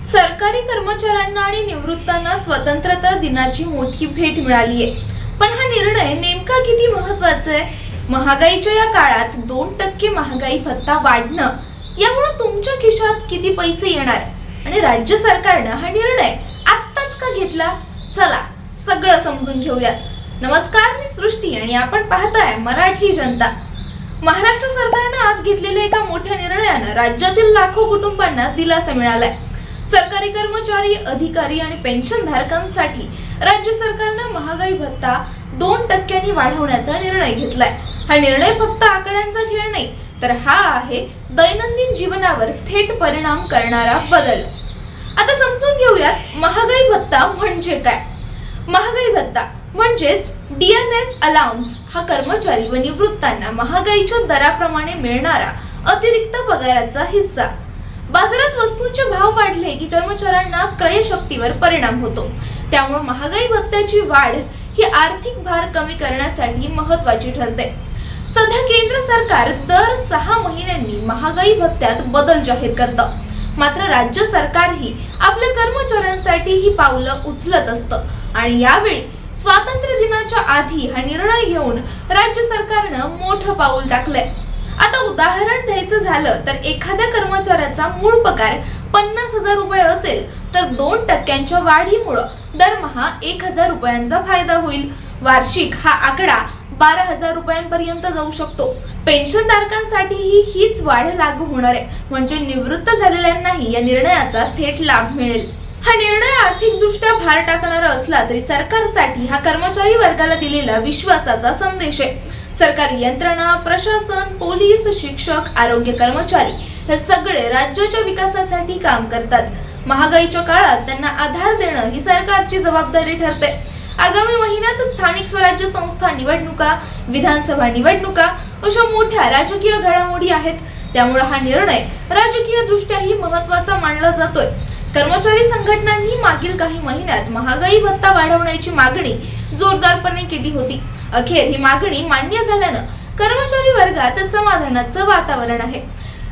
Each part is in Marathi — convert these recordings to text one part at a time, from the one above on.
सरकारी कर्मचाऱ्यांना आणि निवृत्तांना स्वतंत्रता दिनाची मोठी भेट मिळाली आहे। पण हा निर्णय नेमका किती महत्त्वाचा आहे? महागाईच्या या काळात 2% महागाई भत्ता वाढणं यामुळे तुमच्या खिशात किती पैसे येणार आणि राज्य सरकारने हा निर्णय आत्ताच का घेतला? चला सगळं समजून घेऊयात। नमस्कार, मी सृष्टी आणि आपण पाहताय मराठी जनता। महाराष्ट्र सरकारने आज घेतलेल्या एका मोठ्या निर्णयाने राज्यातील लाखो कुटुंबांना दिलासा मिळालाय। सरकारी कर्मचारी, अधिकारी आणि पेन्शनधारकांसाठी राज्य सरकारने महागाई भत्ता 2% वाढवण्याचा निर्णय घेतलाय। हा निर्णय फक्त आकड्यांचा खेळ नाही, तर हा आहे दैनंदिन जीवनावर थेट परिणाम करणारा बदल। आता समजून घेऊयात महागाई भत्ता म्हणजे काय। महागाई भत्ता म्हणजेच DNS अलाउन्स हा कर्मचारी व निवृत्तांना महागाईच्या दराप्रमाणे मिळणारा अतिरिक्त पगाराचा हिस्सा। बाजारात वस्तूंचे भाव वाढले की कर्मचाऱ्यांना क्रयशक्तीवर परिणाम होतो, त्यामुळे महागाई भत्त्याची वाढ ही आर्थिक भार कमी करण्यासाठी महत्त्वाची ठरते। सध्या केंद्र सरकार दर 6 महिन्यांनी महागाई भत्त्यात बदल जाहीर करतं, मात्र राज्य सरकारही आपल्या कर्मचाऱ्यांसाठी ही पावलं उचलत असतं आणि यावेळी स्वातंत्र्य दिनाच्या आधी हा निर्णय घेऊन राज्य सरकारने मोठं पाऊल टाकलंय। आता उदाहरण द्यायचं झालं तर एखाद्या कर्मचाऱ्याचा मूळ पगार 50,000 रुपये असेल तर 2%च्या वाढीमुळे दरमहा 1,000 रुपयांचा फायदा होईल। वार्षिक हा आकडा 12,000 रुपयांपर्यंत जाऊ शकतो। पेन्शनधारकांसाठीही हीच वाढ लागू होणार आहे, म्हणजे निवृत्त झालेल्यांनाही या निर्णयाचा थेट लाभ मिळेल। हा निर्णय आर्थिकदृष्ट्या भार टाकणारा असला तरी सरकारसाठी हा कर्मचारी वर्गाला दिलेला विश्वासाचा संदेश आहे। सरकारी यंत्रणा, प्रशासन, पोलीस, शिक्षक, आरोग्य कर्मचारी हे सगळे राज्याच्या विकासासाठी काम करतात। महागाईच्या काळात त्यांना आधार देणं ही सरकारची जबाबदारी ठरते। आगामी महिन्यात स्थानिक स्वराज्य संस्था निवडणुका, विधानसभा निवडणुका अशा मोठ्या राजकीय घडामोडी आहेत, त्यामुळे हा निर्णय राजकीय दृष्ट्याही महत्त्वाचा मानला जातोय। कर्मचारी संघटनांनी मागील काही महिन्यात महागाई भत्ता वाढवण्याची मागणी जोरदारपणे केली होती। अखेर ही मागणी मान्य झाल्यानं कर्मचारी वर्गात समाधानाचं वातावरण आहे।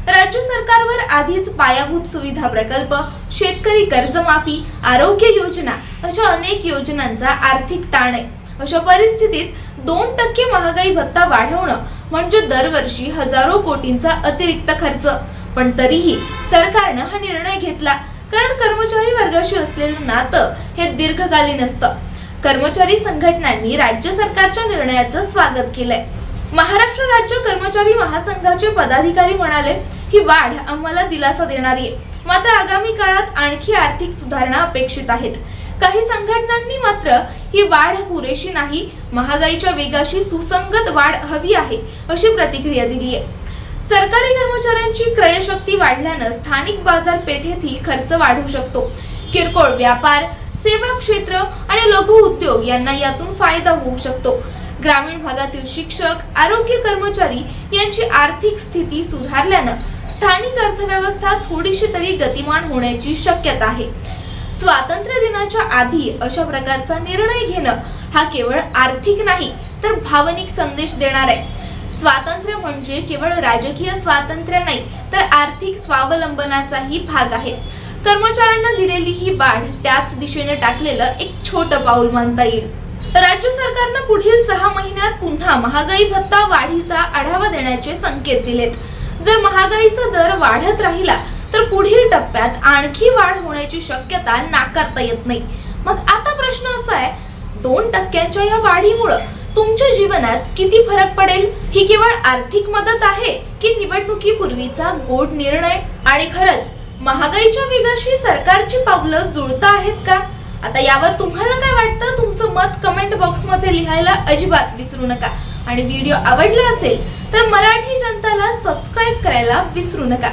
राज्य सरकारवर आधीच पायाभूत सुविधा प्रकल्प, शेतकरी कर्जमाफी, आरोग्य योजना अशा अनेक योजनांचा आर्थिक ताण आहे। अशा परिस्थितीत 2% महागाई भत्ता वाढवणं म्हणजे दरवर्षी हजारो कोटींचा अतिरिक्त खर्च। पण तरीही सरकारने हा निर्णय घेतला, कारण कर्मचारी वर्गाशी असलेलं नातं हे दीर्घकालीन असतं। कर्मचारी संघटनांनी राज्य सरकारच्या निर्णयाचं स्वागत केलंय। महाराष्ट्र राज्य कर्मचारी महासंघाचे पदाधिकारी म्हणाले, ही वाढ आम्हाला दिलासा देणारी आहे, मात्र आगामी काळात आणखी आर्थिक सुधारणा अपेक्षित आहेत। काही संघटनांनी मात्र ही वाढ पुरेशी नाही, महागाईच्या वेगाशी सुसंगत वाढ हवी आहे अशी प्रतिक्रिया दिली आहे। सरकारी कर्मचाऱ्यांची क्रयशक्ती वाढल्याने स्थानिक बाजारपेठेतील खर्च वाढू शकतो। किरकोळ व्यापार, सेवा क्षेत्र आणि लघु उद्योग यांना यातून फायदा होऊ शकतो। ग्रामीण भागातील शिक्षक, आरोग्य कर्मचारी यांची आर्थिक स्थिती सुधारल्याने स्थानिक अर्थव्यवस्था थोडीशी तरी गतिमान होण्याची शक्यता आहे। स्वातंत्र्य दिनाच्या आधी अशा प्रकारचा निर्णय घेणं हा केवळ आर्थिक नाही तर भावनिक संदेश देणार आहे। स्वातंत्र्य म्हणजे केवळ राजकीय स्वातंत्र्य नाही, तर आर्थिक स्वावलंबनाचाही भाग आहे। कर्मचाऱ्यांना दिलेली ही वाढ त्याच दिशेने टाकलेलं एक छोटं पाऊल मानता येईल। राज्य सरकारने पुढील 6 महिन्यात पुन्हा महागाई भत्ता वाढीचा आढावा देण्याचे संकेत दिलेत। जर महागाईचा दर वाढत राहिला तर पुढील टप्प्यात आणखी वाढ होण्याची शक्यता नाकारता येत नाही। मग आता प्रश्न असा आहे, 2%च्या या वाढीमुळे तुमच्या जीवनात किती फरक पडेल? ही केवळ आर्थिक मदत आहे की निवडणुकीपूर्वीचा गोड निर्णय? आणि खरंच महागाईच्या वेगाशी सरकारची पावलं जुळत आहेत का? आता यावर तुम्हाला काय वाटतं? तुमचं मत कमेंट बॉक्स मध्ये लिहायला अजिबात विसरू नका आणि व्हिडिओ आवडला असेल तर मराठी जनताला सबस्क्राइब करायला विसरू नका।